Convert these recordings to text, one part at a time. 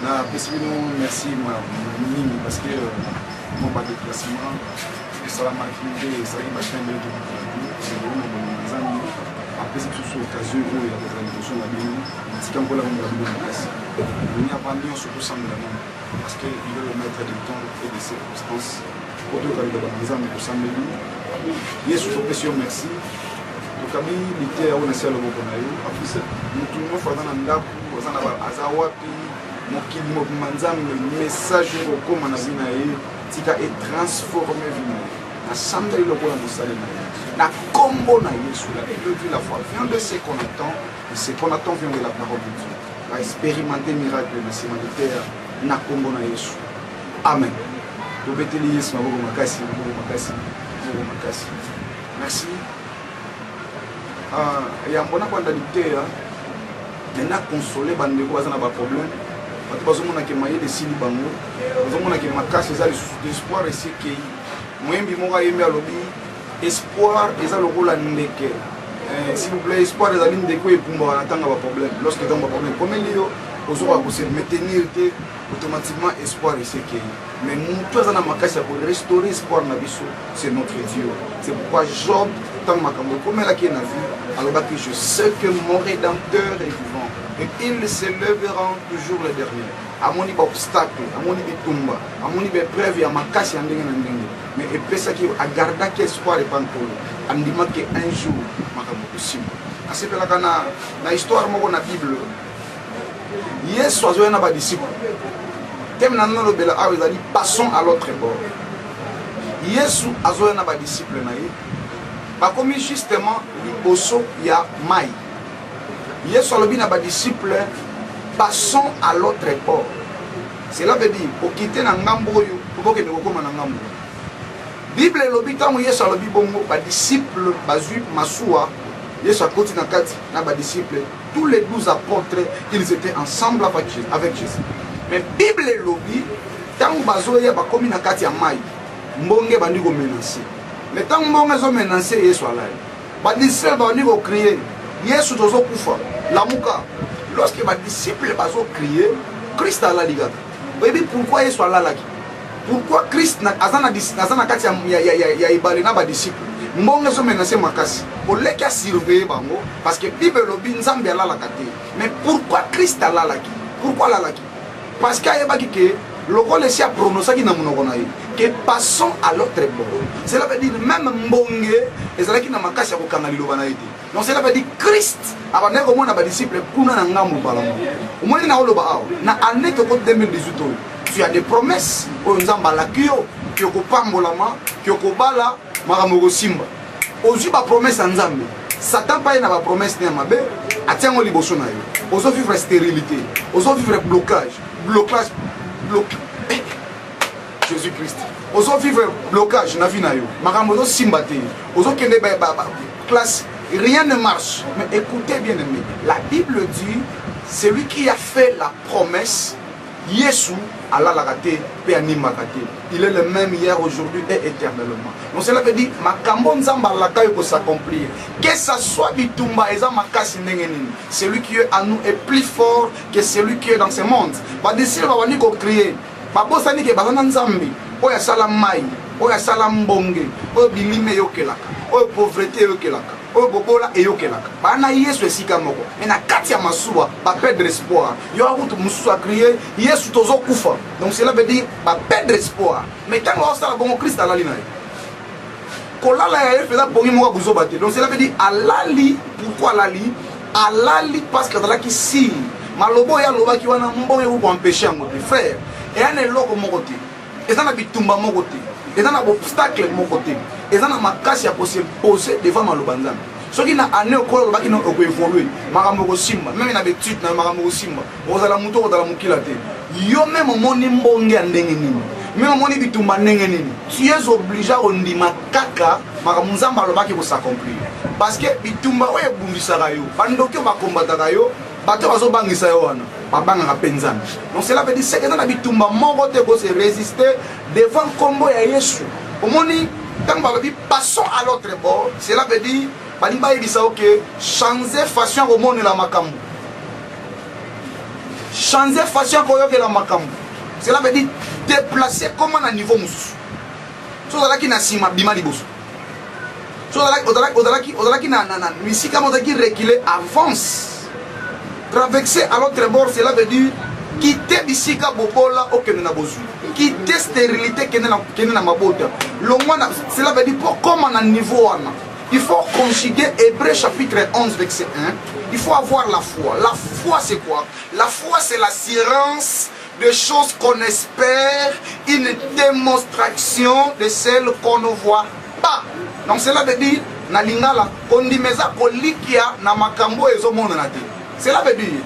Merci parce que mon pas de déplacement, ça m'a fait ça m'a fait un peu de après c'est sous occasion où il y a des réalisations la bien c'est quand on l'a mis dans la place il n'y a pas mieux surtout sans la main parce que il veut le mettre du temps et des circonstances pour tout le monde dans les pour s'amener Yesu profession merci donc ami l'ité on a ciel au bonayo après nous tout le monde faut dans ndaku ozana ba azawapi mokili mokumanzami message okoma na bina ye tika et transformer vina assemble le ko la mosale na combo na Yesu la depuis la foi vient de ce qu'on attend et ce qu'on attend vient de la parole de Dieu va expérimenter miracle na sima de terre na combo na Yesu amen to beteli Yesu maboko makasi merci ya mbona kwa ndalité maintenant consoler bande ko bazana ba problème bato bazomona ke maye de sili bango bazomona ke makasi eza l'espoir esi kei moyembi moko ayembi alobi espoir eza lokola ndeke s'il vous plaît espoir ezali ndeke oyo epumbaka na ntango ya baproblème lorsque ntango baproblème komeli yo ozokoka kose maintenir te automatiquement espoir esi kei mais motu aza na makasi ya korestaurer espoir na biso c'est notre Dieu c'est pourquoi Job ntango makambo ekomelaki na vie alobaki je sais que mon rédempteur est vivant et il se lèvera toujours le dernier amoni ba obstacle amoni bitumba amoni ba preuve ya makasi ya ndenge na ndenge mais epesaki agardaki espoir epankolo andimaki un jour makambo possible asepelaka na histoire moko na Bible Yesu azoya na ba disciple teme na nolobela awa ezali passons à l'autre bord Yesu azoya na ba disciple na ye bakomi justement liboso ya mai Yesu alobi na ba disciple passons à l'autre bord. Cela veut dire pour quitter na ngambo oyo pour que nous koma na ngambo. Bible elobi tango Yesu alobi bongo ba disciple bazui masuwa Yesu akoti na kati na ba disciple tous les 12 apôtres ils étaient ensemble avec Jésus. Mais Bible elobi tango bazoya bakomi na kati ya mai mbonge bandi ko menacer. Mais tango mbonge zo menacer Yesu alai. Ba disciple bandi ko crier Yesu tozo kufa lamuka. Lorsque les disciples ont crié, Christ a la ligade. Oui, pourquoi Yesu a la lagi? Pourquoi Christ n'a pas de disciples? Mbonge so menacé makasi. Pour les cas surveiller bango parce que Bible lobi nzambe a la lagate. Mais pourquoi Christ a la lagi? Pourquoi la lagi? Parce qu'il y a que le rôle est à prononcer qui n'a que passons à l'autre bord. Cela veut dire même mbonge et cela qui n'a makasi à kokangali lobanaïti. Donc cela veut dire Christ avant d'être au monde à disciple kuna na ngamu balamo. Au moins na oloba awo na année que 2018 tu as des promesses au nzamba la kio qui okopambolama qui okobala makamoko simba. Ozu ba promesse nzambe. Satan pa na ba promesse na mabe atiango liboso na yo. Ozo vivre stérilité, ozo vivre blocage. Jésus-Christ. Ozo vivre blocage na vie na yo. Makambo zo simba te. Ozo kende ba classe rien ne marche. Mais écoutez bien aimé, la Bible dit celui qui a fait la promesse Yesu Allah la raté pe anima raté. Il est le même hier aujourd'hui et éternellement. Donc cela veut dire makambo nzamba la kayo ko s'accomplir. Que ça soit bitumba eza makasi ndenge nini. Celui qui est en nous est plus fort que celui qui est dans ce monde. Ba disciples ba bani ko crier. Ba bosani ke bazana nzambi. Oya sala mai, oya sala mbonge, oya bilime yokelaka, oya pauvreté yokelaka. Oyo bobola eyokelaka bana Yesu esika moko mais na kati ya masuwa ba perdre espoir yo akutu mususu a crier Yesu tozo kufa donc cela veut dire ba perdre espoir mais tango osala bongo Christ alali na ye kolala ya efela bongi moko buzoba te donc cela veut dire alali pourquoi alali parce que alaki si malobo ya loba ki wana mbongo ko empêcher ngo te frère et un eloko moko te ezana bitumba moko te ezana obstacle moko te ezana makasi ya poser devant malobanzana soki na année okolo baki no oko évoluer makambo ko simba même na betude na makambo ko simba ozala muto ko dala mukila te yo même moni mbonge ndenge nini même moni bitumba ndenge nini tu es obligé à ondima kaka makambo nzamba lobaki ko s'accomplir parce que bitumba oye bundisaka yo bandoki ba combataka yo bato bazo bangisa yo wana babanga penzana donc cela veut dire c'est que dans la bitumba moko te ko se résister devant combo ya Yesu omoni quand on dit passons à l'autre bord cela veut dire balimba yebisa ok changer façon au monde la makambo changer façon koyoke la makambo. Cela veut dire déplacer comment à niveau moussou. So là qui na sima bima liboso. So là qui na ici comme on qui reculer avance. Traverser à l'autre bord, cela veut dire quitter bisika bobola au kene na bozu. Quitter stérilité kene na mabota. Cela veut dire pour comment à niveau wana. Il faut conjuguer Hébreux chapitre 11 verset 1. Il faut avoir la foi. La foi c'est quoi? La foi c'est l'assurance de choses qu'on espère, une démonstration de celles qu'on ne voit pas. Donc cela veut dire na lingala kondimeza kolikia na makambo ezomona na te. Cela veut dire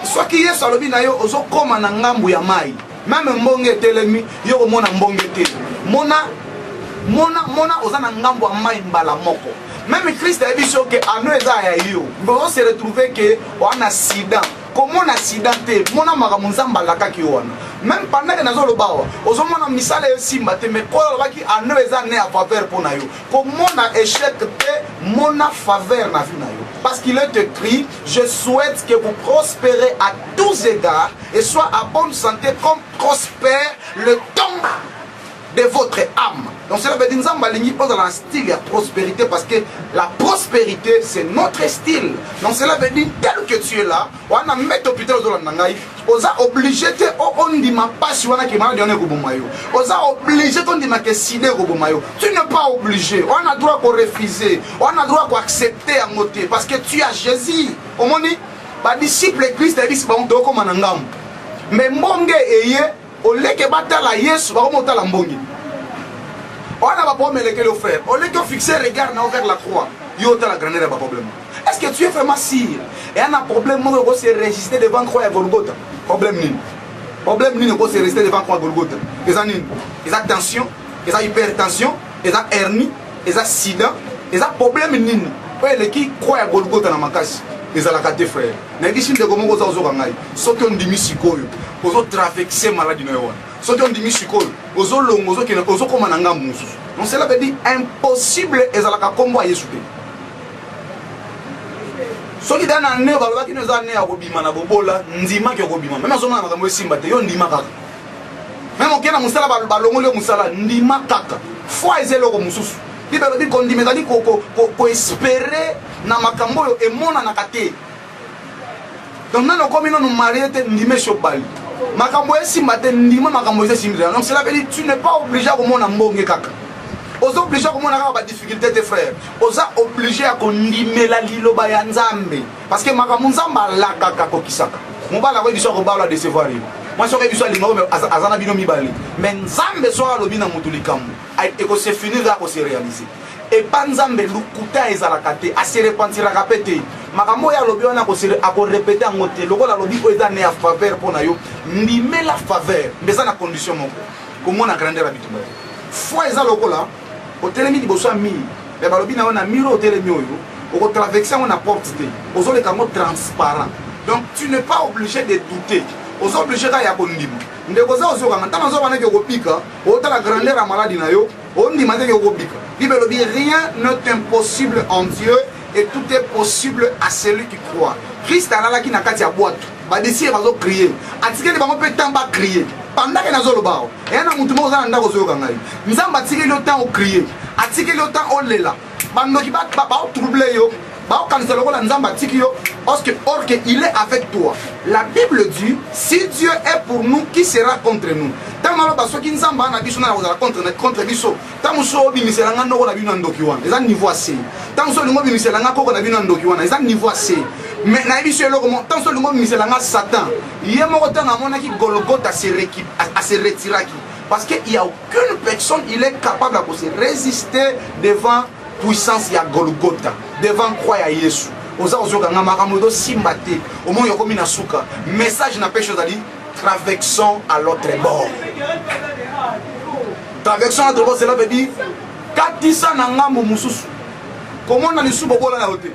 soit qui est salobi na yo ozo koma na ngambu ya mai. Même mbonge telemi yo mona mbonge te. Mona ozana ngambo ya mai mbala moko. Même Christ a dit que ano eza ya yo. Vous se retrouver que on a sida. Comment on a accidenté, mon amara munzamba la kaki wana. Même pendant que nazo lobawa, ozomona misala yo simba te mais quoi là qui ano eza né à faveur pour na yo. Comment on a échec te mon a faveur na vie na yo. Parce qu'il est écrit, je souhaite que vous prospérez à tous égards et soient à bonne santé comme prospère le temps de votre âme. Donc cela veut dire que pas dans un style de prospérité parce que la prospérité c'est notre style. Donc cela veut dire tel que tu es là, on a mis l'hôpital aux Olandangaï, on a obligé on dit ma passion qui m'a donné au Bomayo. On a obligé on dit ma que sidé au Bomayo. Tu n'es pas obligé. On a droit pour refuser, on a droit pour accepter à moter parce que tu as Jésus. Au moment bah disciple Christ a dit c'est bon donc comme un ngam. Mais monge eye au lieu que batala Yesu va remonter la mbongi. On a pas problème avec le frère. Au lieu que fixer le regard vers la croix, il y a la grandeur pas problème. Est-ce que tu es vraiment sûr? Et on a problème de se résister devant croix à Golgotha. Problème ni. Problème ni de se résister devant croix à Golgotha. Ils ont une, ils ont tension, ils ont hypertension, ils ont hernie, ils ont sida, ils ont problème ni. Ouais, les qui croient à Golgotha dans ma casse. Ils ont la carte frère. N'importe de comment vous avez organisé. Sauf qu'on dit misikoyo, vous avez traversé maladie no yon. Sauf qu'on dit misikoyo, vous avez long, vous avez comme un angam moussou. Donc cela veut dire impossible. Ils ont la carte comme moi yesouté. Ceux qui dans l'année, vous avez qui nous a né à Robima na bobola, ndima qui Robima. Même si on a un simba, yon ndima kaka. Même on qui a musala balongo le musala, ndima kaka. Foi ezelo ko moussou. Bibelo bi kondimeza di ko espérer na makambo yo emona na kate. Donc nano komi no mariete ndime shobali. Makambo esi mate ndima makambo esi simira. Donc cela veut dire tu n'es pas obligé à komona mbonge kaka. Ozo obligé à komona ka ba difficulté tes frères. Oza obligé à kondimela liloba ya Nzambe parce que makambo Nzamba la kaka kokisaka. Mobala ko biso ko bala décevoir yo. Moi je suis allé azana bino mibali. Mais Nzambe so alobi na mutulikambo. Et que c'est fini là qu'on se réaliser. Et pas Nzambe lukuta ezalaka te a se repentiraka pete. Makambo ya lobi wana ko se ako répéter en moté. Lokola lobi ko eza né à faveur pour na yo. Ndime la faveur. Mais ça na condition moko. Comment na grandeur habitumba. Foi eza lokola au telemi liboso mi. Mais balobi na wana miro au telemi oyo. Au traverser on porte te. Ozo le kango transparent. Donc tu n'es pas obligé de douter. Aux obligés à y avoir une ndeko za ozoka ngata nazo bana ke kopika ota la grandeur à maladie na yo on dit matin ke kopika Bible dit rien n'est impossible en Dieu et tout est possible à celui qui croit. Christ a là qui na kati ya boîte ba désir bazo crier atike ba peut temps ba crier pendant que nazo lobao et na mutu mo za ndako zoka ngai nzamba atike le temps au crier atike le temps au lela bando ki ba troubler yo. Parce que or que il est avec toi. La Bible dit si Dieu est pour nous, qui sera contre nous? Tant malo baso ki nzamba na biso na contre biso. Tant so bi miselanga ndoko na bino ndoki wana. Eza niveau assez. Tant so lingo bi miselanga koko na bino ndoki wana. Eza niveau assez. Mais na biso eloko mo tant so lingo bi miselanga Satan. Ye moko tanga mona ki Golgotha se retiraki. Parce qu'il n'y a aucune personne il est capable de se résister devant puissance ya Golgotha, devant croix ya Yesu. Oza ozoka nga makamodo simbate. Au moins yokomi na suka. Message na pêche à dire traversons à l'autre bord. Traversons à l'autre bord, cela veut dire katisa na ngambo mususu. Comment on a les sous-bobola na hote?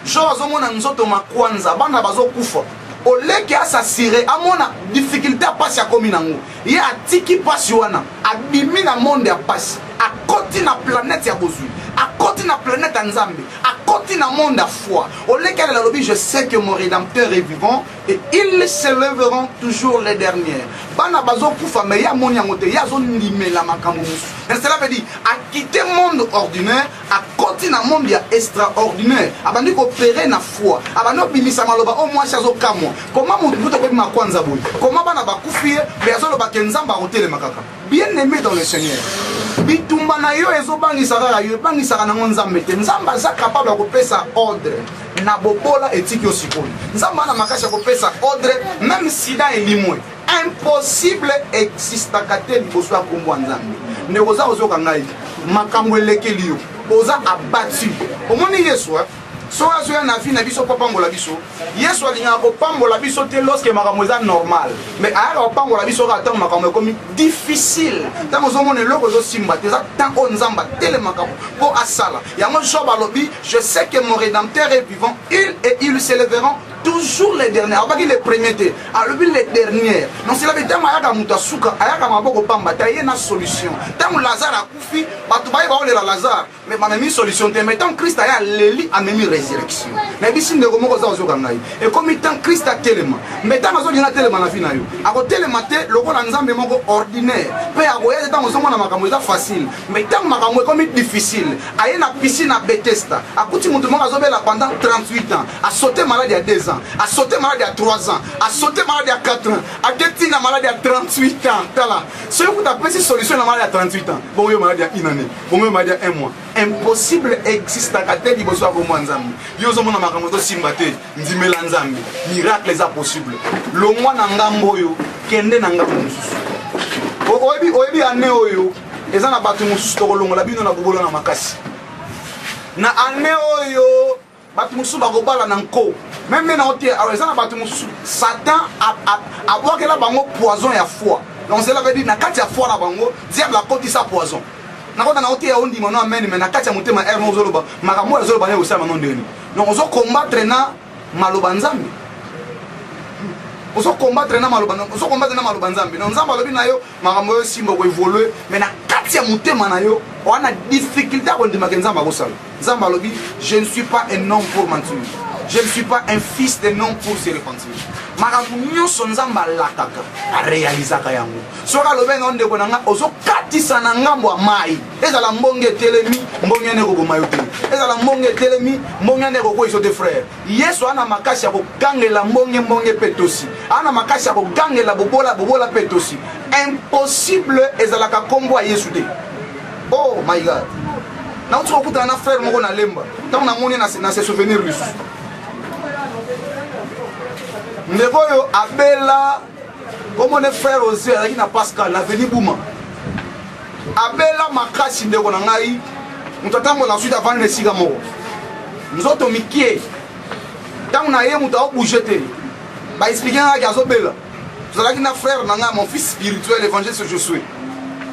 Jo azomona nzoto makwanza bana bazo kufa. Ole ki asasire amona difficulté à passer à komi nango. Ye atiki pasi wana abimi na monde ya pasi. à côté na planète ya bozui, à côté na planète Nzambe, à côté na monde à foi. Au lequel la lobby, je sais que mon rédempteur est vivant et ils se lèveront toujours les derniers. Bana bazo kufa mais ya moni angote ya zo limela makambo musu. Cela veut dire à quitter monde ordinaire, à côté na monde ya extraordinaire. Abandi ko opérer na foi. Abandi obimisa maloba au moins chazo kamwa. Comment mutu mutu ko bima kwanza boy. Comment bana bakufie mais azo loba kenzamba hotele makaka. Bien aimé dans le Seigneur. Bitumba na yo ezobangisaka yo bangisaka na nzambe te. Nzamba za capable ko pesa ordre. Na bobola etiki osikoli. Nzamba na makasha ko pesa ordre même sida elimwe. Impossible existe kate liboso ya kombo nzambe. Ne oza ozoka ngai makambo elekeli yo. Oza abattu. Omoni Yesu so azoya na vie na biso pambola biso. Yesu alinga ko pambola biso te lorsque makambo eza normal. Mais aya ko pambola biso ka tant makambo comme difficile. Tant ozomona loko zo simba te za tant o nzamba tele makambo po asala. Ya mo job alobi, je sais que mon rédempteur est vivant, ils s'élèveront toujours les derniers. Alors pas les premiers te, alors les derniers. Non c'est la vérité ayaka muta suka, ayaka maboko pamba, taye na solution. Tant Lazare a koufi, batu baye ba olela Lazare, mais ba même solution te. Mais tant Christ a leli a même résurrection. Mais bisi ndeko moko za ozoka ngai. Et comme tant Christ a tellement, mais tant azo dina tellement na vie na yo. Ako tellement te lokola nzambe moko ordinaire. Pe akoya tant ozo mona makambo eza facile. Mais tant makambo comme difficile. Aye na piscine à Bethesda. Akuti mutu moko azobela pendant 38 ans. A sauté malade à 2 ans. A sauté malade à 3 ans, a sauté malade à 4 ans, a détenu la maladie à 38 ans. Tala. Si vous avez une solution la maladie à 38 ans, bon, vous maladie à 1 année, bon, vous maladie à 1 mois. Impossible existe à côté du besoin pour moi nzambi. Yo zo mona makamoto simbate, ndimela nzambi. Miracle est possible. Le mois na ngambo yo, kende na ngambo mususu. Oyebi ane oyo, eza na batu mususu to kolongola bino na bobolo na makasi. Na ane oyo batu mususu bakobala na nko. Même dans le alors ça batu Satan a boire la bango poison ya foi. Donc cela veut dire na kati ya foi na bango, diable a côté sa poison. Na kota na otie ondi mono amen mais na kati ya mutema er no zoloba, makambo zoloba ne osama non ndeni. Donc ozo combattre na maloba nzambe. Ozo combattre na maloba, ozo combattre na maloba nzambe. Donc nzamba lobi na yo makambo yo simbo ko évoluer mais na kati ya mutema na yo on a difficulté à ndima nzamba ko sala. Nzamba lobi, je ne suis pas un homme pour mentir. Je ne suis pas un fils de non pour se repentir. Makambo nyonso nzamba lakaka a réalisaka yango. Soka lobe na ndeko nanga ozo katisa na ngambo ya mai. Ezala mbonge telemi, mbonge ne ko bomayote. Ezala mbonge telemi, mbonge ne ko ko iso de frère. Yesu ana makasi ya ko gangela mbonge petosi. Ana makasi ya ko gangela bobola petosi. Impossible ezala ka kombo ya Yesu te. Oh my God. Na utso kuta na frère moko na lemba. Tant na moni na se souvenir lui. Ndeko yo abela comme on est frère aussi avec na Pascal na veni Bouma. Abela makasi ndeko na ngai. Mutatambo na suite avant le siga moko. Nzoto mikie. Tant na ye muta obujete. Ba expliquer na gazo bela. Vous allez na frère na nga mon fils spirituel évangéliste je suis.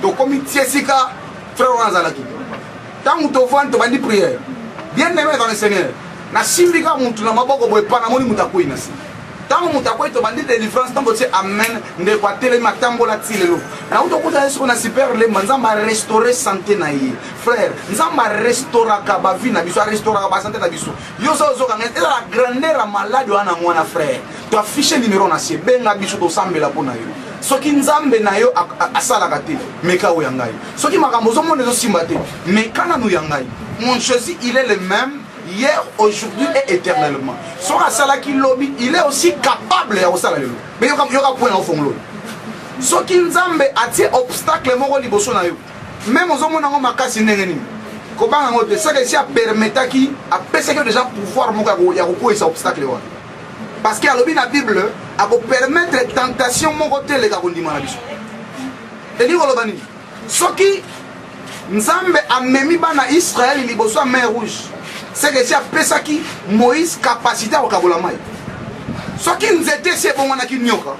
Donc comme tiesika frère Wanzalaki. Tant muto vant to bandi prière. Bien aimé dans le Seigneur. Na simbika mutu na maboko boy pa na moni mutakoi na si. Tant mutakoi to bandi délivrance tant que amen nde kwa tele matambo la tilelo. Na uto kuta Yesu na super le nzamba restaurer santé na ye. Frère, nzamba restaurer ka ba vie na biso, restaurer ba santé na biso. Yo so zo ka ngela la grandeur à malade wana mwana frère. To afficher numéro na sie benga biso to sambela pona yo. Soki nzambe na yo asalaka te meka o yangai. Soki makambo zo monde zo simba te meka na no yangai. Mon Jésus, il est le même hier, aujourd'hui et éternellement. Son asalaki lobby, il est aussi capable ya osala lelo. Mais yoka point au fond lo. Soki nzambe atie obstacle moko liboso na yo. Même ozo mona ngo makasi ndenge nini. Ko banga ngote ça que si a permetaki a pesa que déjà pouvoir moko ya ko esa obstacle wa. Parce que lobby na Bible a ko permettre tentation moko tele ka kondima na biso. Eli ko lobani. Soki nzambe amemi bana Israël liboso a mer rouge. C'est que si a pesaki Moïse capacité à kabola mai. Soki nzete se bongana ki nyoka.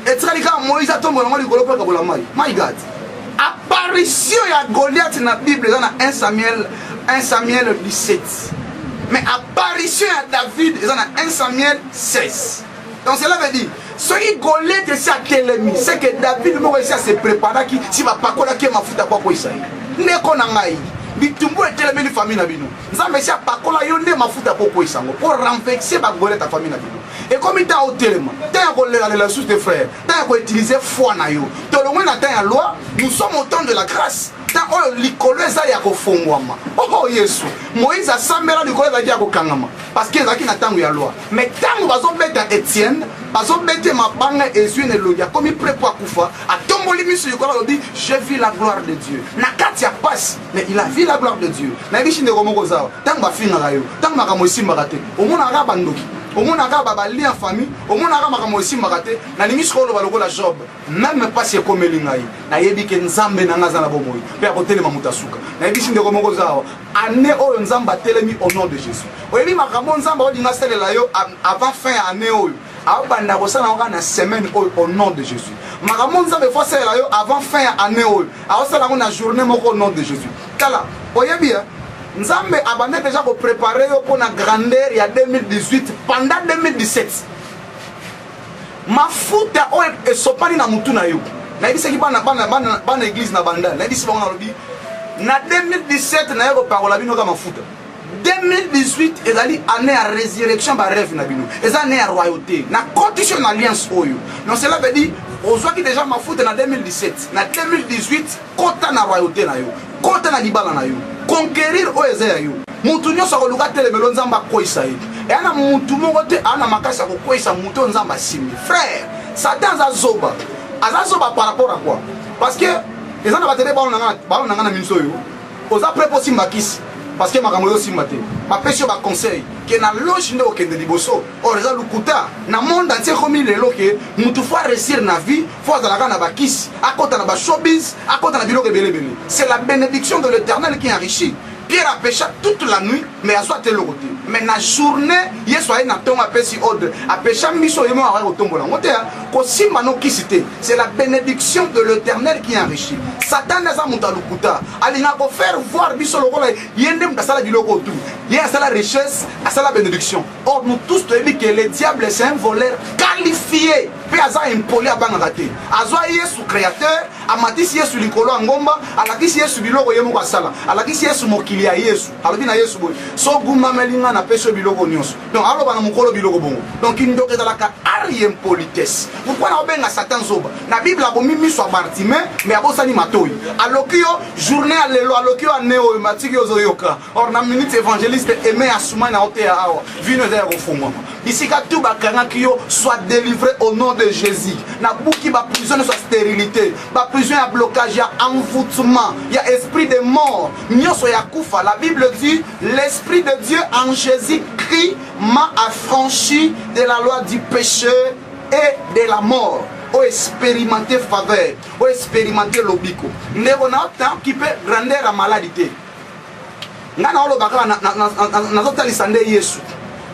Et tralika Moïse a tombo na likolo pa kabola mai. My God. Apparition ya Goliath na Bible dans 1 Samuel 17. Mais apparition à David dans 1 Samuel 16. Donc cela veut dire Ce qui Goliath c'est à Télémi, c'est que David m'a réussi à se préparer qui si va pas coller qui m'a foutu à quoi quoi ça. N'est qu'on a ngaï. Bitumbo et Télémi famille na bino. Nous avons essayé pas coller yon ne m'a foutu à quoi quoi ça. Pour renverser ma Goliath ta famille na bino. Et comme il t'a au Télémi, t'as qu'on la source de frères, t'as qu'on utiliser foi na yo. Tout le monde a la loi. Nous sommes au temps de la grâce. Tant l'icole ça y a qu'au fond moi. Oh Yesu. Moïse a sambela l'icole ça y a qu'au kangama. Parce qu'il y a qui n'attend la loi. Mais tant que vous êtes Étienne, vous êtes ma banque et suis ne logia comme il prépare Koufa. À tomber les muscles il dit j'ai vu la gloire de Dieu. Nakatia passe mais il a vu la gloire de Dieu. Na bichi ne romo goza. Tant que finga rayo. Tant que makamosi marate. Au monde arabe bandoki. Au monde arabe bali en famille. Au monde arabe makamosi marate. Na limi skolo baloko la job. Même pas si comme lingai. Na yebi ke nzambe na ngaza na bomoyi. Pe akotele mamutasuka. Na bichi ne romo goza. Année au nzamba telemi au nom de Jésus. Oyebi makambo nzamba odinga selela yo avant fin année oyo. Abanda kosala nga na semaine au nom de Jésus. Makambo nzamba faut selela yo avant fin année oyo. Aosala nga na journée moko au nom de Jésus. Kala oyebi nzambe abanda déjà ko préparer yo pour na grandeur ya 2018 pendant 2017. Mafuta o esopani na mutu na yo. Na yebisa ki bana église na banda. Na yebisa bango na lobi na 2017 na yeko parola bino ka mafuta. 2018 ezali année à résurrection ba rêve na bino. Ezali année à royauté. Na condition alliance oyo. Donc cela veut dire ozwa ki déjà mafuta na 2017. Na 2018 kota na royauté na yo. Kota na libala na yo. Conquérir o ezaya yo. Mutu nyonso ko luka telemelo nzamba koisa ye. Et ana mutu moko te ana makasa ko koisa mutu nzamba simi. Frère, Satan azoba. Azoba par rapport à quoi? Parce que les gens na batele ba na minso yo. Oza prépo simbakisi. Parce que makambo simbate. Ma pêche ba conseil que na loge ndo okende liboso. Or eza lukuta na monde entier comme il est loke, mutu faut réussir na vie, faut azalaka na bakisi, akota na ba showbiz, akota na biloko belebele. C'est la bénédiction de l'Éternel qui enrichit. Pierre a péché toute la nuit, mais a soit le côté. Mais la journée, il soit na tombe a péché ordre, a péché miso yemo a tombe là. C'est la bénédiction de l'Éternel qui enrichit. Satan n'a pas monté lukuta. Alina ko faire voir biso le rôle. Yendem ka sala biloko tout. Il y a la richesse, à la bénédiction. Or nous tous te dit que le diable c'est un voleur qualifié. Puis aza impoli a bangate. Azoa Yesu créateur, amatisi Yesu likolo ngomba, alakisi Yesu biloko yemo ka sala. Alakisi Yesu mokili ya Yesu. Alobi na Yesu boy. So guma melinga na peso biloko nyonso. Donc alo bana mokolo biloko bongo. Donc indoke za la ka ari impolitesse. Pourquoi na obenga Satan zoba? Na Bible a bomi miso Bartimée, mais abosani matoi. Alokio journée alelo, alokio aneo matiki ozoyoka. Or na minute évangéliste aimé asuma na otea awa. Vino za refongwa. Bisika tout bakanga kio soit délivré au nom de Jésus. Na bouki ba prison soit stérilité, ba prison ya blocage, ya envoûtement, ya esprit de mort. Nyoso ya kufa. La Bible dit l'esprit de Dieu en Jésus-Christ m'a affranchi de la loi du péché et de la mort. O expérimenter faveur, o expérimenter l'obiko. Ndeko na temps qui peut rendre la maladie. Ngana olo baka na zotalisa nde Yesu.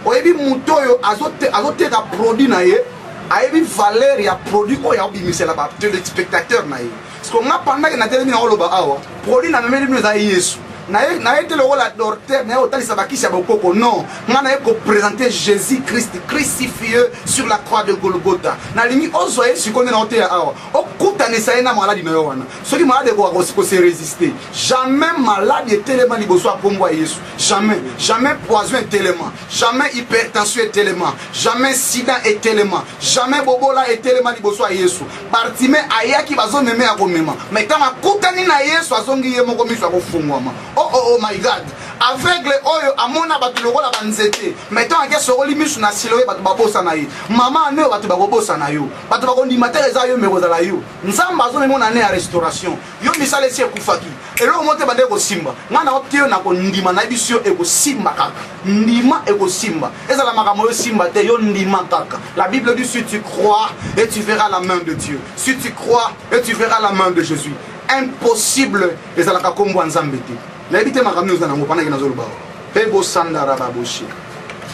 Oyebi mutoyo azote ka produit na ye, ayebi valeur ya produit ko ya obimisela ba téléspectateur na ye. Parce que nga pendant que na télé na olo ba awa, produit na memeli no za Yesu. Na été le rôle d'orteur, na otalisa bakisi ya bokoko non. Nga na ko présenter Jésus-Christ crucifié sur la croix de Golgotha. Na limi ozoye sikone na ote awa. Okuta ne saena malade na yo wana. Soki malade ko se résister. Jamais malade est tellement liboso a pombo Yesu. Jamais, jamais poison est tellement. Jamais hypertension est tellement. Jamais sida est tellement. Jamais bobola est tellement liboso a Yesu. Bartimée ayaki bazo meme ya komema. Mais quand akutani na Yesu azongi ye moko miso ko fungwama. Oh my God. Aveugle oyo amona batu lokola banzete. Mettons ake sokoli misu na siloye batu babosa na ye. Mama ne batu babosa na yo. Batu bakondima tereza yo mekoza la yo. Nzamba azo mona ne ya restauration. Yo misale si ekufaki. Elo mote bande ko simba. Ngana optio na ko ndima na bisio eko simba kaka. Ndima eko simba. Ezala makamo yo simba te yo ndima kaka. La Bible dit si tu crois et tu verras la main de Dieu. Si tu crois et tu verras la main de Jésus. Impossible ezala ka kombo nzambe te. La habité ma ramène aux anangos pendant qu'il y a un Pebo Sandara Baboshi.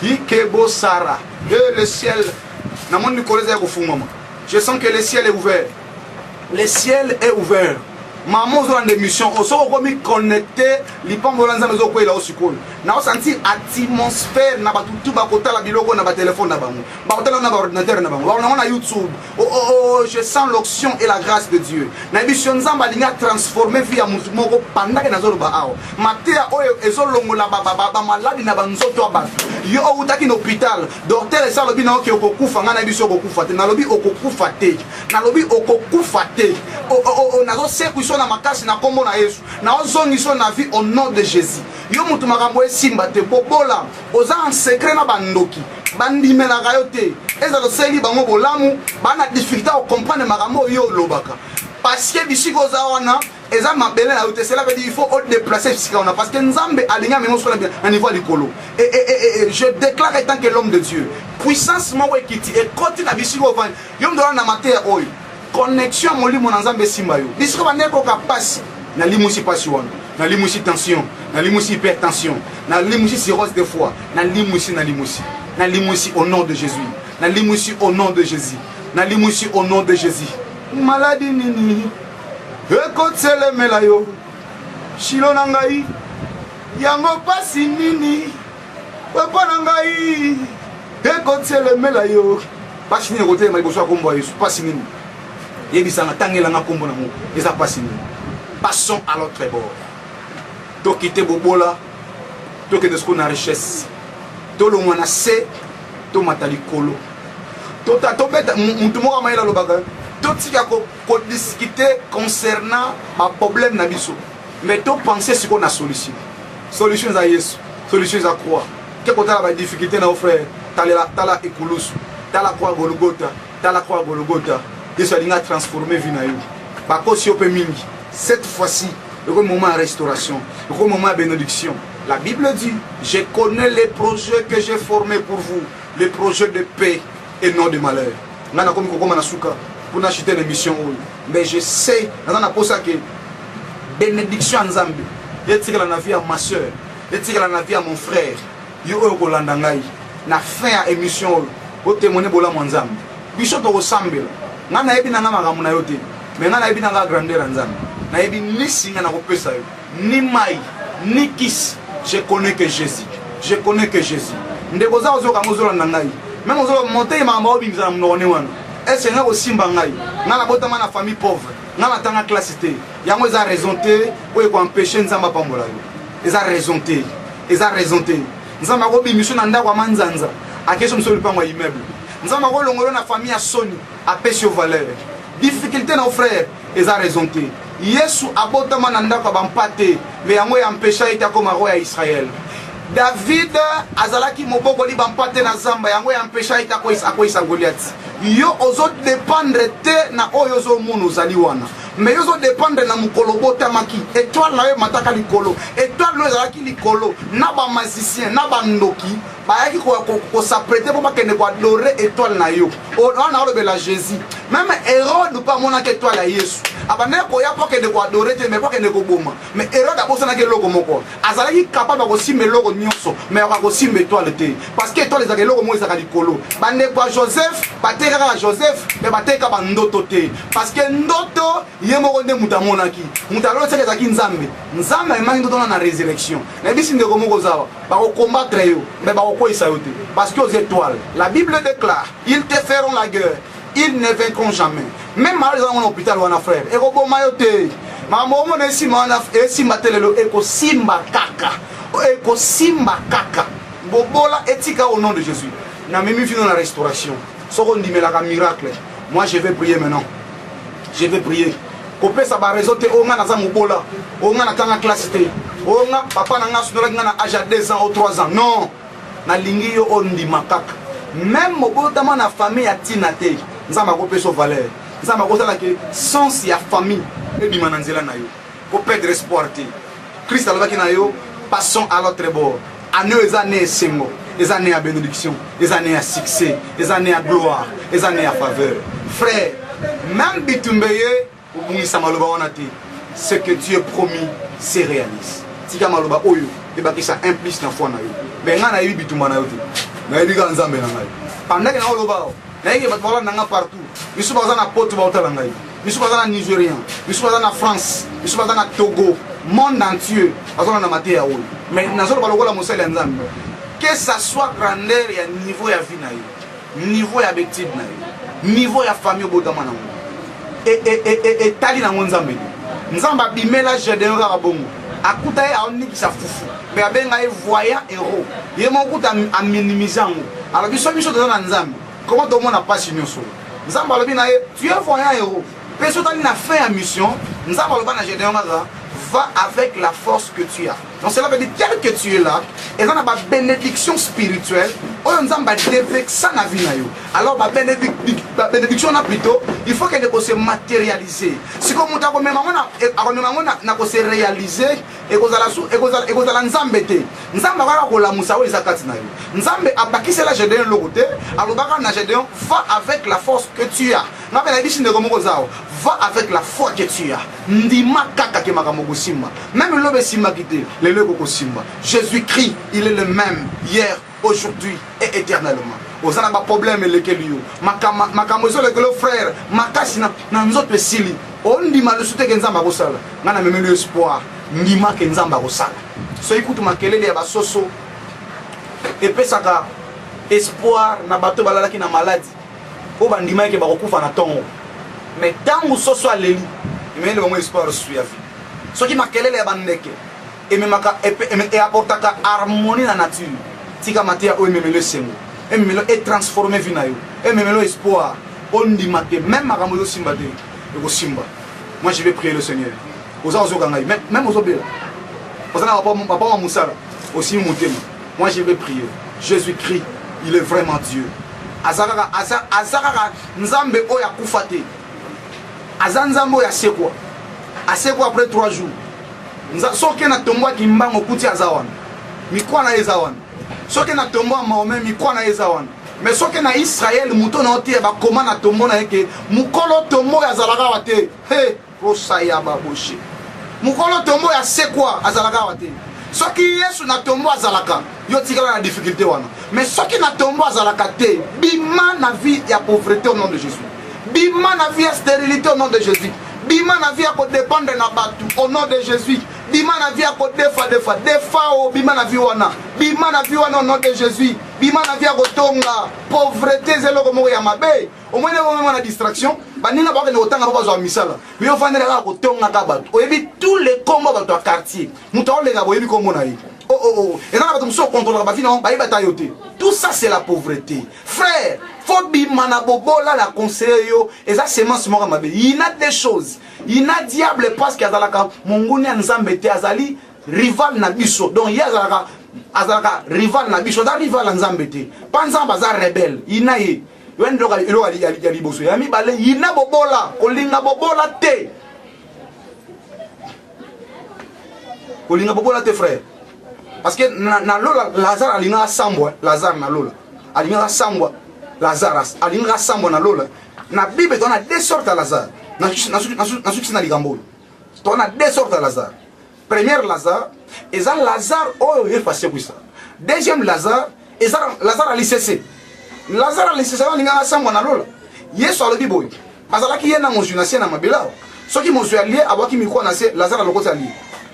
Ikebo Sara. Le ciel. Je sens que le ciel est ouvert. Le ciel est ouvert. maman zo na mission osoko komi connecté lipango la nzambe zo ko ela osikoyo na sentir atmosphère na batu tu ba kotala biloko na ba téléphone na bango ba kotala na ba ordinateur na bango ba na YouTube je sens l'onction et la grâce de Dieu na mission nzamba linga transformer vie ya mutu moko pendant que nazo ba awo matea oyo ezolongola ba maladi na banzoto aba yo utaki na hôpital docteur esa lobi na okokufa okufa ngana biso okufa te na lobi okukufa te na lobi okukufa te nazo sekuiso na makasi na kombo na Yesu na ozongiso na vie au nom de Jésus yo mutu makambo esimba te bobola oza en secret na bandoki bandimelaka yo te eza loseli bango bolamu bana difficulté à comprendre makambo yo lobaka parce que bisiko oza wana eza mabele na yo te cela veut dire il faut déplacer bisika wana parce que nzambe alinga mengo sola bien à niveau likolo et je déclare étant que l'homme de Dieu puissance moko ekiti et koti na bisiko ovani yo mdola na matea oyo connexion molimo na nzambe simba yo bisiko baneko ka pasi na limusi pasi wana na limusi tension na limusi hypertension na limusi cirrhose de foie na limusi au nom de Jésus na limusi au nom de Jésus na limusi au nom de Jésus maladie nini ekotelemela yo shilo na ngai yango pasi nini papa na ngai ekotelemela yo pasi nini kotelema liboso ya kombo ya Yesu pasi nini yebisanga tangelanga kombo na mo eza pasi nini. Passons à l'autre bord. To quitter bobola, to que de ce qu'on a richesse. To lo mwana se, to matali kolo. To ta to beta mutumoka maila lo baga. To tika ko discuter concernant ma problème na biso. Mais to penser ce qu'on a solution. Solution à Yesu, solution à croix. Que quand la difficulté na frère, tala ekulusu, tala croix Golgotha, tala croix Golgotha. Yesu alinga transformer vie na yo. Bako si ope mingi. Cette fois-ci, le moment de restauration, le moment de bénédiction. La Bible dit, je connais les projets que j'ai formés pour vous, les projets de paix et non de malheur. Pour acheter l'émission, mais je sais, que bénédiction en Zambie, et tire la vie à ma soeur, et tire la vie à mon frère, yo olandangai, na fin à émission, au témoigner bola mon Zambie. Bichot au Sambel, nana ebi nana magamuna yote, mais nana ebi nana grandeur en Zambie. Naebi ni singa na kopesa yo ni mai ni kis je connais que Jésus ndeko za ozo kamozola na ngai même ozo monter ma maobi mza mnone wana ese nga ko simba ngai ngala botama na famille pauvre ngala tanga classe te yango eza raison te ko empêcher nzamba pambola yo eza raison te nzamba ko bimisho na ndako manzanza akeso msoli pangwa immeuble nzamba ko longolo na famille ya soni apesio valeur difficulté na frère eza raison te Yesu abotama na ndako bampate mais yango ya empêcha ita koma roi ya Israël. David azalaki moboko li bampate na zamba yango ya empêcha ita akoisa Goliath. Yo ozo dépendre te na oyo zo munu zali wana. Mais yo zo dépendre na mukolo botamaki. Étoile na yo mataka likolo. Étoile no ezalaki likolo na ba magicien na ba ndoki bayaki ko s'apprêter pour bakende ko adorer étoile na yo. On a le Jésus. Même Hérode pas mona que étoile à Yesu. Abane ko ya pas que de ko adorer te mais pas que de ko boma. Mais Hérode a bossa na ke logo moko. Azalaki capable ko simbe logo nyonso mais ko simbe étoile te. Parce que étoile ezaka logo mo ezaka likolo. Bande ko Joseph, bateka Joseph mais bateka ba ndoto te. Parce que ndoto yemoko nde mutamonaki. Mutalo tseke ezaki nzambe. Nzambe emangi ndoto na résurrection. Na bisi ndeko moko zawa. Ba ko combattre yo mais ba ko koisa yo te. Parce que aux étoiles, la Bible déclare, ils te feront la guerre. Ils ne vaincront jamais. Même malheureusement dans l'hôpital ou en frère. Et robo mayote. Maman mon esima esima telelo eko simba kaka. Eko simba kaka. Bobola etika au nom de Jésus. Na mimi fino la restauration. Soko ndimela ka miracle. Moi je vais prier maintenant. Je vais prier. Kopé ça va résoudre onga na za mobola. Onga na tanga classe te. Onga papa na nga sunola nga na âge 2 ans ou 3 ans. Non. Na lingi yo ondi makaka. Même mobotama na famille ya tinate. Nzamba ko peso valeur. Nzamba ko sala ke sens ya famille e bimana nzela na yo. Ko perdre espoir te. Christ alobaki na yo, passons à l'autre bord. Année les années sengo, les années à bénédiction, les années à succès, les années à gloire, les années à faveur. Frère, même bitumbeye ou bungisa maloba onati, ce que Dieu promis se réalise. Tika maloba oyo, e bakisa implice na foi na yo. Mais nga na yo bitumba na yo te. Na yo biga nzambe na ngai. Pendant que na oloba na yeke batwala nanga partout. Biso baza na pote ba otala ngai. biso baza na Nigérien, biso baza na France, biso baza na Togo, monde entier baza na mate ya oyo. Mais nazo ba lokola mosala nzambe. Que ça soit grandeur ya niveau ya vie na yo, niveau ya betide na yo, niveau ya famille bodama na ngo. Et tali na nzambe. Nzamba bimela Gédéon ka bongo. Akuta ye aonikisa fufu. Mais abenga ye voyant héros. Ye mo kuta a minimisango. Alors biso dans na nzambe. Comment tout le monde a pas signé sur nzamba lobi na ye tu es voyant héros. Personne n'a fait une mission. Nzamba loba na Gédéon va avec la force que tu as. Donc cela veut dire tel que tu es là, et ça a une bénédiction spirituelle. Alors la bénédiction plutôt, il faut qu'elle se matérialise. Si comme on a se réaliser et qu'on a nzambete, nzamba la musa ou les akati na yo. Nzambe abaki c'est la Gédéon le côté, alors na Gédéon va avec la force que tu as. Va avec la foi que tu as. Ndima kaka ke makamogo simba. Même le simba kité, le loko simba. Jésus-Christ, il est le même hier, aujourd'hui et éternellement. Aux ana ba problème lequel yo. Makamozo le frère, makasi na nzoto sili. On ndima le soute ke nzamba ko sala. Ngana memelo espoir, ndima ke nzamba ko sala. So ikutu makelele ya basoso. Epesaka espoir na bato balalaki na maladie. O bandima ke bakokufa na tongo. Mais tant que ce soit l'élu, il y a un espoir sur la vie. Ce qui m'a quel est le bandeke et apporte la harmonie dans la nature. Si comme matia o memelo sengo, et memelo est transformé vinayo, et memelo espoir. On dit maté même makamozo simba de, le simba. Moi je vais prier le Seigneur. Aux autres gangai, même aux obéla. Aux autres papa Moussala, aussi moutema. Moi je vais prier. Jésus-Christ, il est vraiment Dieu. Azarara nzambe oya kufate. Azanzambo ya sekwa. Asekwa après 3 jours. Soki na tombo kimbango kuti azawana. Mikwa na ezawana. Soki na tombo Mahomet mikwa na ezawana. Mais soki na Israël muto na otie ba koma na tombo na yeke mukolo tombo ya zalaka wate. He, osaya baboshi. Mukolo tombo ya sekwa azalaka wate. Soki Yesu na tombo azalaka, yo tikala na difficulté wana. Mais soki na tombo azalaka te, bima na vie ya pauvreté au nom de Jésus. Bima na vie ya stérilité au nom de Jésus. Bima na vie ya ko dépendre na batu au nom de Jésus. Bima na vie ya ko defa o bima na vie wana. Bima na vie wana au nom de Jésus. Bima na vie ya ko tonga pauvreté zelo ko mo ya mabe. Au moins na distraction, baninga ba ko tanga ba zo misala. Mais on fandela ka ko tonga ka batu. Oyebi tous les combats ba to quartier. Muto le ga boyebi ko mona yi. Et là, tout ça, c'est la pauvreté. Frère, faut bimana bobo là la conseiller yo. Et ça, c'est moi mabe. Il y a des choses. Il y a diable parce qu'il y a la mongoni nzambete azali rival na biso. Donc il y a azalaka rival na biso. Da rival nzambete. Pas nzamba za rebelle. Il na ye. Wendo ka ilo ali boso. Yami bale il na bobola. Kolinga bobola te. Kolinga bobola te frère. Parce que na lola Lazare alinga sambwa Lazare na lola alinga sambwa Lazare alinga sambwa na lola na Bible on a deux sortes de Lazare na na ligambo on a deux sortes de Lazare. Première Lazare eza Lazare oyo efase kwisa. Deuxième Lazare eza Lazare alisese. Lazare alisese alinga sambwa na lola Yesu alobi boy bazalaki yena monzu na siena mabela soki monzu ali abaki mikwa na se Lazare alokoti ali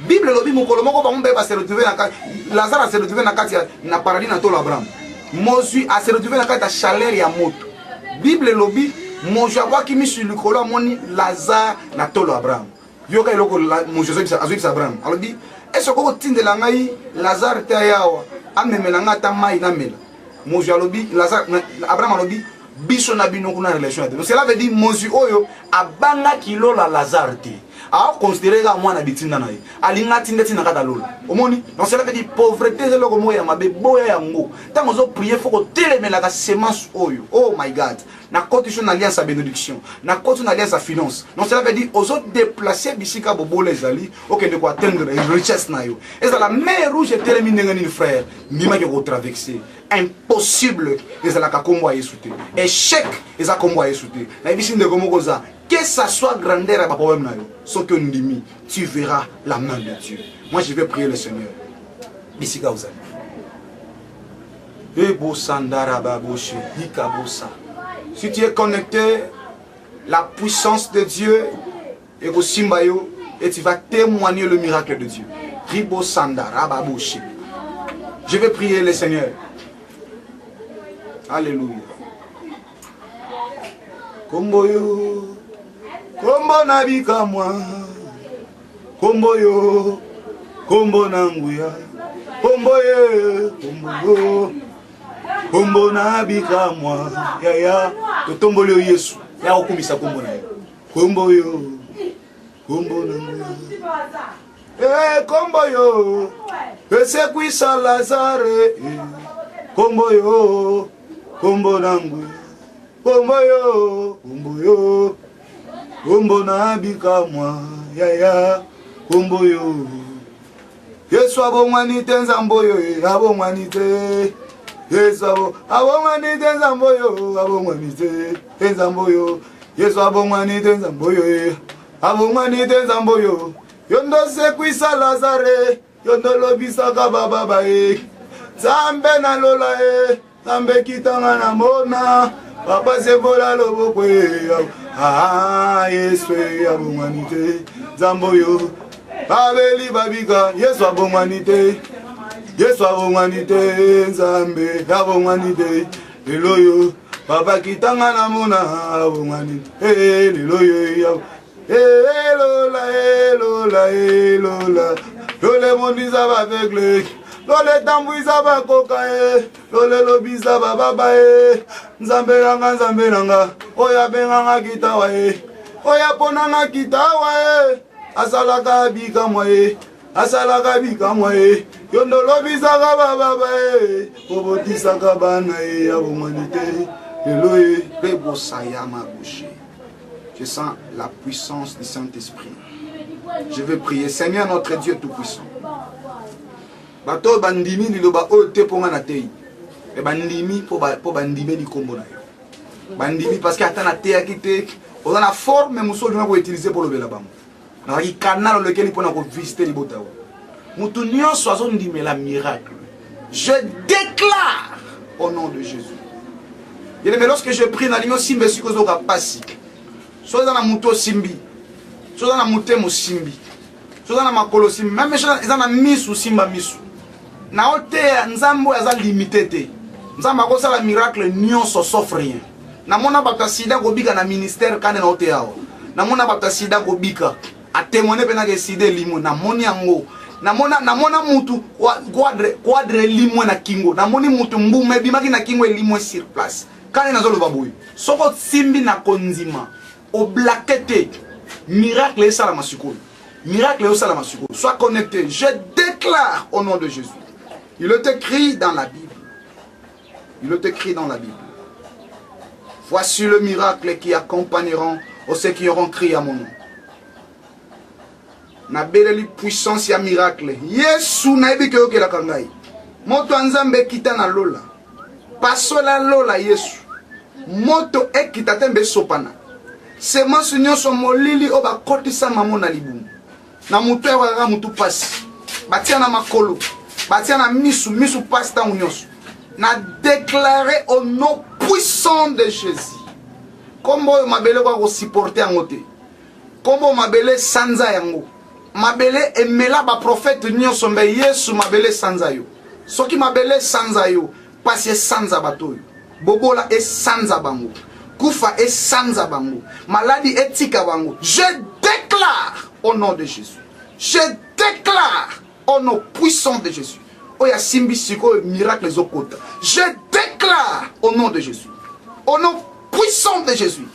Bible lobi mukolo moko ba mbe ba se retrouver na Lazare a se retrouver na kati na paradis na tolo Abraham. Mozu a se retrouver na kati ya chaleur ya moto. Bible lobi mozu abaki misu likolo moni Lazare na tolo Abraham. Yoka eloko mozu azwi Abraham. Alobi est-ce que tindela ngai Lazare te yawa amemela ngata mai na mela. Mozu alobi Lazare Abraham alobi biso na bino kuna relation. Donc cela veut dire mozu oyo abanga kilo la Lazare te. A considéré que moi na bitinda na ye alinga tinde tina kada lola omoni donc cela veut dire pauvreté zelo ko moya mabe boya yango tango zo prier faut ko telemela ka semence oyo oh my god na condition alliance à bénédiction na condition alliance à finance donc cela veut dire aux autres déplacer bisika bobo les ali OK de quoi atteindre une richesse na yo et ça la mer rouge termine ngani frère ndima ke ko traverser impossible et ça la ka kombo ayesute échec et ça kombo ayesute na bisinde komo koza que ça soit grandeur à ma problème, ce que nous dit, tu verras la main de Dieu. Moi, je vais prier le Seigneur. Si tu es connecté, la puissance de Dieu et tu vas témoigner le miracle de Dieu. Ribo Sandara Babushi. Je vais prier le Seigneur. Alléluia. Kombo yo, kombo nabika moi, kombo yo, kombo nanguya, kombo ye, kombo yo, kombo nabika moi, ya ya, totombo yo Yesu, ya okumisa kombo na yo, kombo yo, kombo nanguya, kombo yo, ese kuisa Lazare, kombo yo, kombo nanguya. Kombo yo, kombo na bika mwa, ya, kombo yo. Yesu abongwanite nzambo yo, abongwanite. Yesu abongwanite nzambo yo, abongwanite nzambo yo. Yesu abongwanite nzambo yo, abongwanite nzambo yo. Yondo se kuisa Lazare, yondo lobisa kababa bae. Zambe na lola zambe kitanga na mona. Papa se vola lobo kwe, Yesu abongwanite, Zamboyo, Babeli babika, Yesu abongwanite, Zambe abongwanite, Leloyo, Papa kitanga na mona abongwanite, Leloyo, Lola, Lole mondiza bavegle. Lole tambuiza bakoka lole lobiza bababa nzambelanga oya benganga kitawa oya ponanga kitawa asalaka bika mwa yondo lobiza bababa obotisa kabana abongwanite eloye bebosa ma bouche. Je sens la puissance du Saint-Esprit. Je veux prier. Seigneur notre Dieu tout-puissant. Bato bandimi liloba ote ponga na tei. E bandimi po bandime li kombo na yo. Bandimi parce que atana te akite, on a la forme muso dina ko utiliser pour le bela bam. Na ki canal lequel il pona ko visiter li botao. Mutu nyonso azo ndime la miracle. Je déclare au nom de Jésus. Et mais lorsque je prie na lingo simbe sikozo ka pasi. Soza na muto simbi. Soza na mutemo simbi. Soza na makolo simbi. Même eza na misu simba misu. Na ote nzambo yaza limité te. Nzamba ko sala miracle nyonso sauf rien. Na mona bata sida ko bika na ministère kane na ote yao. Na mona bata sida ko bika a témoigner pena ke sida limo na moni yango. Na mona mutu quadre limo na kingo. Na moni mutu mbume bimaki na kingo limo sur place. Kane na zolo baboui. Soko simbi na konzima. O blakete miracle et salam masukolo. Miracle et salam masukolo. Sois connecté. Je déclare au nom de Jésus. Il est écrit dans la Bible. Il est écrit dans la Bible. Voici le miracle qui accompagneront ceux qui auront crié à mon nom. Na beleli puissance ya miracle. Yesu na ebi ke okela kangai. Moto anzambe kita na lola. Pasola lola Yesu. Moto ekita tembe sopana. Semence nyonso molili oba kotisa mamona libumu. Na mutu ya mutu pasi. Batia na makolo. Batia na misu pasi ta nyonso. Na déclaré au nom puissant de Jésus. Kombo mabele kwa ko supporter angote. Kombo mabele sanza yango. Mabele emela ba prophète nyonso mbe Yesu mabele sanza yo. Soki mabele sanza yo, pasi sanza batoyo. Bobola e sanza bango. Koufa et sanza bango. Maladie etika bango. Je déclare au nom de Jésus. Je déclare au nom puissant de Jésus. Oya simbi siko miracle zokota. Je déclare au nom de Jésus. Au nom puissant de Jésus.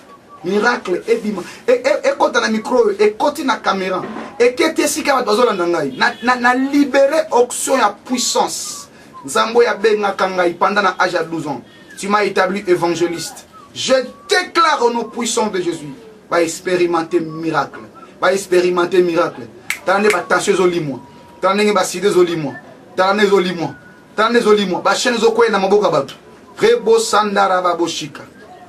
Miracle ebima. Et kota na micro, et koti na caméra. Et kete sika bazola nangai. Na libérer option ya puissance. Nzambo ya benga kangai pendant na âge à 12 ans. Tu m'as établi évangéliste. Je déclare au nom puissant de Jésus. Va expérimenter miracle. Va expérimenter miracle. T'en es pas tension zolimo. T'en es pas sidé zolimo. T'en es zolimo. T'en es zolimo. Ba chaîne zokwe na maboka batu. Rebo sandara baboshika.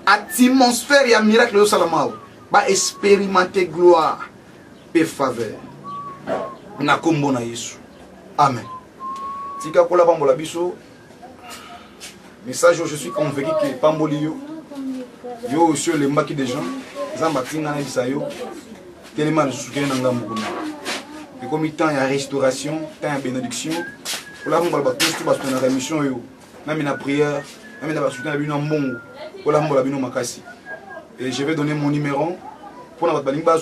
Atmosphère ya miracle yo salamao. Va expérimenter gloire et faveur. Na kombo na Yesu. Amen. Tika kola bambola biso. Message, je suis convaincu que Pambolio, yo aussi le maki des gens, Zamba tinga na bisayo tellement soutien na ngambo kuna. Et comme temps il y a restauration, temps il y a bénédiction. Pour la on va tous parce que na mission yo. Même na prière, même na soutien na bino mbongo. Pour la mbola bino makasi. Et je vais donner mon numéro pour na balinga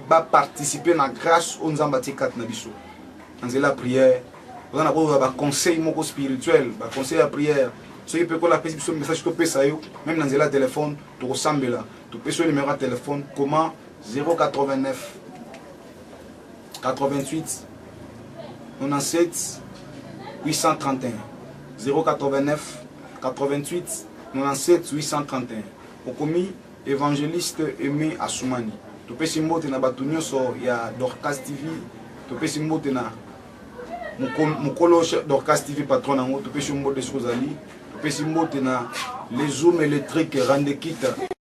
ba participer na grâce aux Nzamba T4 na biso. Dans la prière, on a ba conseil moko spirituel, ba conseil à prière. Ce qui peut qu'on appelle ce message que même dans le téléphone, tu ressembles là. Tu peux sur le numéro de téléphone, comment 089 88 97 831 089 88 97 831. Au commis évangéliste Aimé Assoumani. Tu peux simboter na batunyo so ya Dorcas TV. Tu peux simboter na mukolo Dorcas TV patron nango. Tu peux simboter sur Zali. Tu peux simboter na les zooms électriques Randekita.